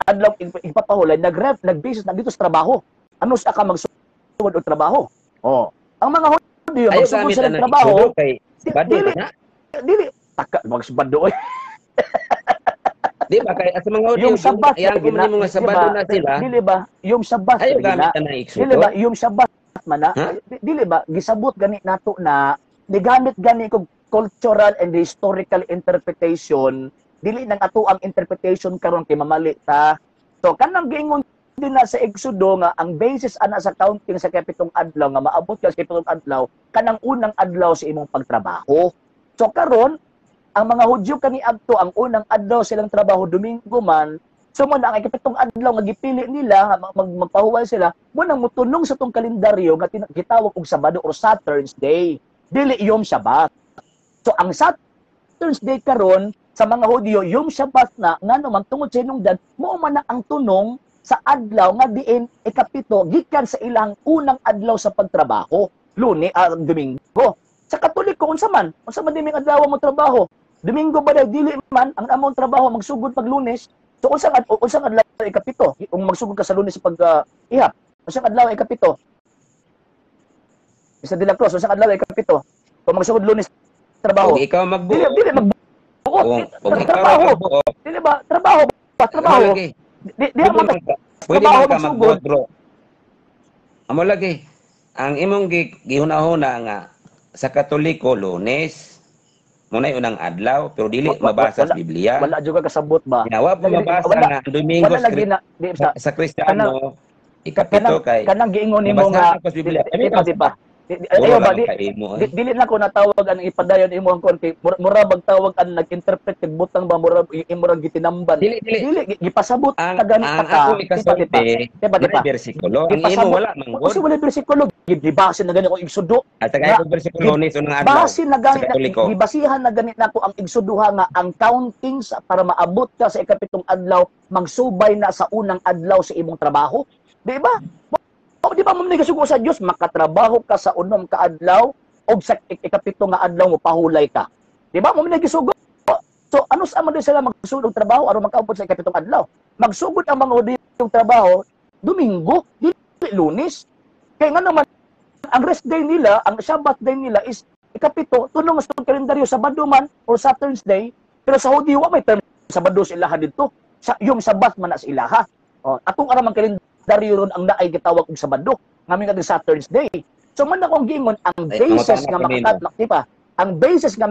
adlaw ipapahulay nag-basis na dito sa trabaho. Ano sa ka magsugod og trabaho? Oh, ang mga Hudyo magsugod sa trabaho kay dili taka magsubado. Di ba kay sa mga Hudyo Yung Sabat yang mo nga Sabado na sila. Dili ba? Yung Sabat ayo gamit na Exodo. Dili ba yung Sabat man na? Dili ba gisabot gani nato na nigamit gani kog cultural and historical interpretation, dili nang ato ang interpretation karon kay mamali ta. So kanang giingon din na sa Exodo nga ang basis ana sa counting sa kapitong adlaw nga maabot ka sa kapitong adlaw kanang unang adlaw sa imong pagtrabaho. So karon ang mga Hudyo kaniadto ang unang adlaw silang trabaho Domingo man, so mo na ang ikapitong adlaw nga gipili nila magpahuway sila mo nang mutunong sa tong kalendaryo nga gitawag og Sabado or Saturn's Day, dili Yom Shabbat. So ang Saturn's Day karon sa mga Hudyo Yom Shabbat na ngano man tungod sa hinungdan mo man na ang tunong sa adlaw nga diin ikapito gikan sa ilang unang adlaw sa pagtrabaho Lunes Domingo. Sa Katoliko unsa man diming adlaw mo trabaho Domingo ba dili man ang among trabaho magsugod pag Lunes. So unsang adlaw ikapito kung magsugod ka sa Lunes sa pag-ihap, unsang adlaw ikapito? Isa de la Cruz, unsang adlaw ikapito? Kung magsugod Lunes trabaho. Kung ikaw magbuo. Dili magbuo. Trabaho. Dili ba? Trabaho. Di pwede man ka magbuot, bro. Amo lagi. Ang imong gihunahuna nga sa Katoliko Lunes muna unang adlaw pero dili mabasa sa Biblia. Wala juga kasabot ba? Wa pa mabasa nga Domingo sa Kristiyano ikapito kay kanang giingon nimo nga di ba? Ayo ba dili na ko natawag ang ipadayon imo ang kon kay mura magtawag ang nag-interpret kag butang ba mura imong gitinamban. Dili gipasabot ka ganit ka. Diba bersikulo. Ang imo wala man gud. Kasi wala bersikulo gibase na gani ko Exodo. At tagay ko bersikulo ni unang adlaw. Base na gani gibasihan na ganit nako ang Exodo nga ang counting para maabot ka sa ikapitong adlaw magsubay na sa unang adlaw sa imong trabaho. Di ba? Di ba mo nagasugo sa Dios makatrabaho ka sa unom ka adlaw o sa ikapito nga adlaw mo pahulay ka. Di ba mo nagasugo? So ano sa man sila magsugod og trabaho aron makaabot sa ikapitong adlaw? Magsugod ang mga Hudyo trabaho Domingo, dili Lunes. Kay nga naman ang rest day nila, ang Sabbath day nila is ikapito tunong sa kalendaryo Sabado man or Saturn's Day, pero sa Hudyo wa may term Sabado sa ilaha didto. Sa yung Sabbath man na sa ilaha. Atong aramang kalendaryo ron ang naay gitawag og Sabado, ngamin nga Saturn's Day. So man akong giingon ang basis nga makatnak, di ba? Ang basis nga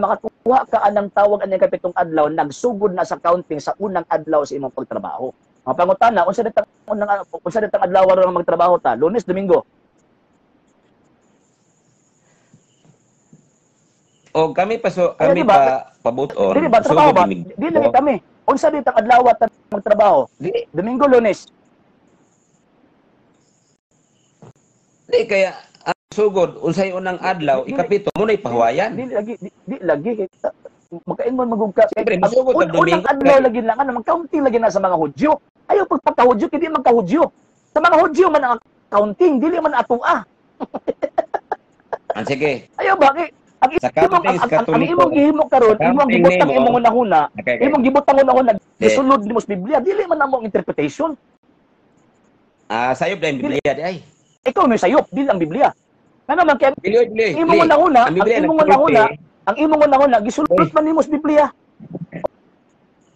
kuha ka anang tawag anyang kapitong adlaw, nagsugod na sa counting sa unang adlaw sa imong pagtrabaho. Ang pangutana, unsa ditang adlaw ron magtrabaho ta? Lunes, Domingo. O kami diba? pabuton. Dili ba trabaho ba? Dili kami. Unsa ditang adlaw ta magtrabaho? Domingo, Lunes. Di kaya ang sugod unsay unang adlaw ikapito mo na ipahawayan. Di lagi makaingon magugka. Siyempre, masugod ang Domingo. Unang adlaw lagi lang ano, counting lagi na sa mga Hudyo. Ayaw pagpaka-Hudyo, hindi man ka-Hudyo. Sa mga Hudyo man ang counting, dili man atua. Sige. Ayaw bakit? Ang imong gihimo karon, imong gibutang imong unahuna, imong gibutang unahuna gisulod nimo sa Biblia, dili man amo interpretation. Sayop na yung Biblia di ay. Ikaw may sayop, dili ang Biblia. Nga naman kaya imong unahuna, ang imong unahuna gisulod man nimo sa Biblia.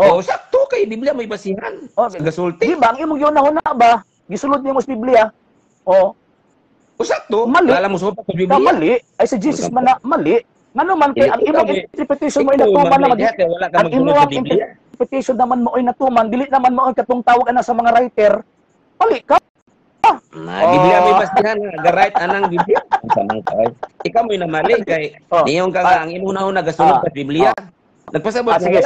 Sakto kay Biblia may basihan. Gasulti. Di ba ang imong unahuna ba gisulod nimo sa Biblia? Sakto. Mali. Alam mo sa Biblia. Mali. Ay si Jesus man na mali. Nga naman kay ang imong interpretation mo ay natuman naman. Ang imong interpretation naman mo ay natuman, dili naman mo ay katong tawag ana sa mga writer. Mali ka. Biblia may basihan nga right anang Biblia. Sanang kay. Ikaw mo na mali kay niyong ka nga ang imong una gasulod sa Biblia. Nagpasabot sige.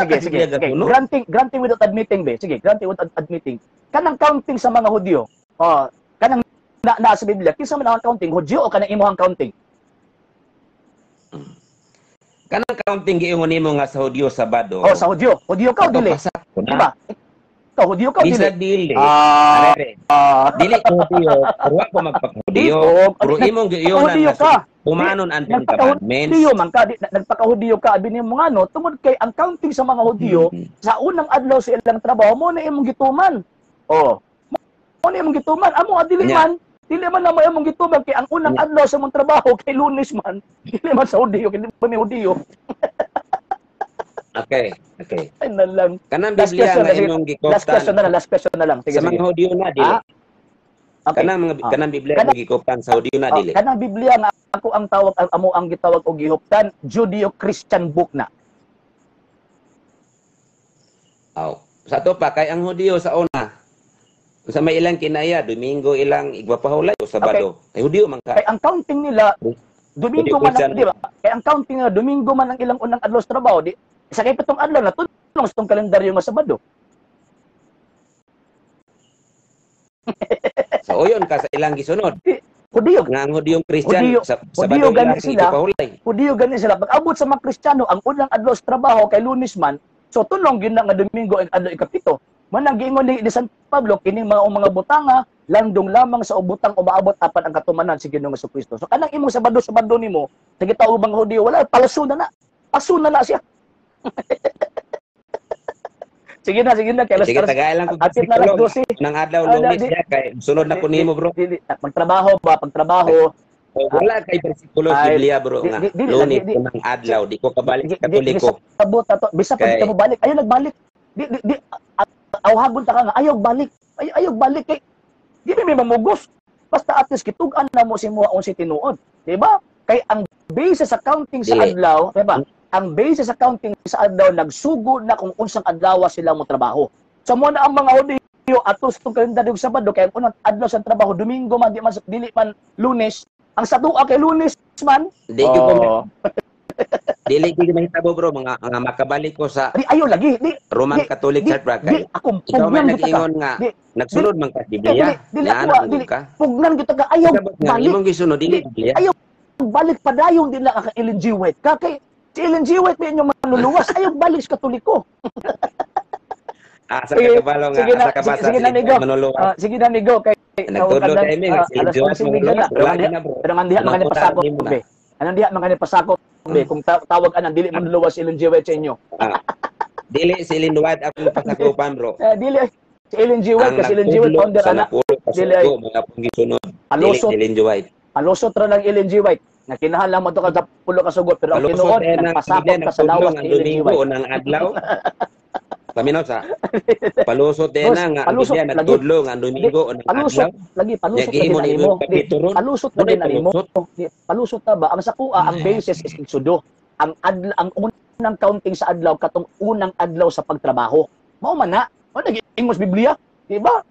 Granting without admitting be. Sige, granting without admitting. Kanang counting sa mga Hudyo. Kanang na sa Biblia, kinsa man ang counting, Hudyo o kanang imong counting? Kanang counting giingon nimo nga sa Hudyo Sabado. Sa Hudyo. Hudyo ka o dili? Diba? Ikaw, Hudyo ka o dili? Bisag dili. Dili ko Hudyo. Ruwa ko magpaka-Hudyo. Pero imong giiyonan nga pumanon ang commandments. Hudyo man ka, nagpaka-Hudyo ka, abi nimo nga no, tungod kay ang counting sa mga Hudyo, sa unang adlaw sa ilang trabaho, mo na imong gituman. Mo na imong gituman. Amo adili man. Dili man na may among gitubag kay ang unang adlaw sa mong trabaho kay Lunes man. Dili man sa Hudyo, kay pa may Hudyo. Okay. Ay na lang. Kanang Biblia nga imong gikoptan. Last question na lang. Sige, sa mga Hudyo na dili. Kanang Biblia nga gikoptan sa Hudyo na dili. Kanang Biblia nga ako ang tawag amo ang gitawag og gihuptan, Judeo-Christian book na. Sa to pa kay ang Hudyo sa una sa may ilang kinaya, Domingo ilang igpapahulay o Sabado. Ay Hudyo man ka. Kay ang counting nila Domingo man ang, di ba? Kay ang counting nila Domingo man ang ilang unang adlaw sa trabaho, di sa kay pitong adlaw na tunong sa tong kalendaryo nga Sabado. So uyon ka sa ilang gisunod. Hudyo. Nga ang Hudyong Christian sa Sabado ilang igpapahulay. Hudyo gani sila. Pag abot sa mga Kristiyano, ang unang adlaw sa trabaho kay Lunes man, so tunong gyud na nga Domingo ang adlaw ikapito. Manang giingon ni San Pablo kining mga butanga landong lamang sa ubutang umaabot apan ang katumanan si Ginoong Jesucristo. So kanang imong Sabado nimo, sige ta ubang Hudyo wala palso na. Paso na siya. Sige na kay sige tagay lang ko. Atid na lang 12. Nang adlaw Lunes ya kay sunod na ko nimo bro. Pagtrabaho. Wala kay bersikulo sa Biblia bro nga. Lunes nang adlaw di ko kabalik sa Katoliko. Sabot ato bisa pag mo balik. Ayo nagbalik. Di awhagon ta ka nga ayaw balik kay di may mamugos basta at least kitugan na mo si muhaon si tinuod, di ba? Kay ang base sa counting sa adlaw, di ba? Ang base sa counting sa adlaw nagsugod na kung unsang adlaw sila mo trabaho. So mo na ang mga Hudyo atos tong kalendaryo sa Sabado kay ang unang adlaw sa trabaho Domingo man dili man Lunes, ang sa tuwa kay Lunes man. Dili ko mahitabo bro mga makabalik ko sa ayaw lagi Roman Catholic Church bro kay ikaw may nag-ingon nga nagsunod man ka Biblia dili ka pugnan kita ka ayaw balik imong gisunod dili Biblia ayaw balik padayong dili ka Ellen G. White ka kay si Ellen G. White may inyong manluluwas ayaw balik sa Katoliko. Sa kabalo nga sa kabasa manluluwas sige na migo kay nagtudlo kay mi alas 11 na bro pero mandiha man pasakop be anong diha man pasakop be kung tawag anan dili man luwas Ellen G. White sa inyo. Dili si Ellen White akong pasakupan bro. Dili si Ellen G. White kasi Ellen G. White founder ana. Dili mga pong gisunod. Dili si Ellen G. White. Alusot ra ng Ellen G. White. Na kinahanglan mo to ka 10 ka sugot pero ang tinuod nagpasakop ka sa lawas ni Ellen G. White nang adlaw. Paminaw sa palusot din na nga Biblia nagtudlo nga Domingo o nang adlaw. Lagi palusot na nimo. Palusot na din nimo. Palusot ta ba ang sakua ang basis is Exodo. ang unang counting sa adlaw katong unang adlaw sa pagtrabaho. Mao man na, nag-ingos Biblia, di ba?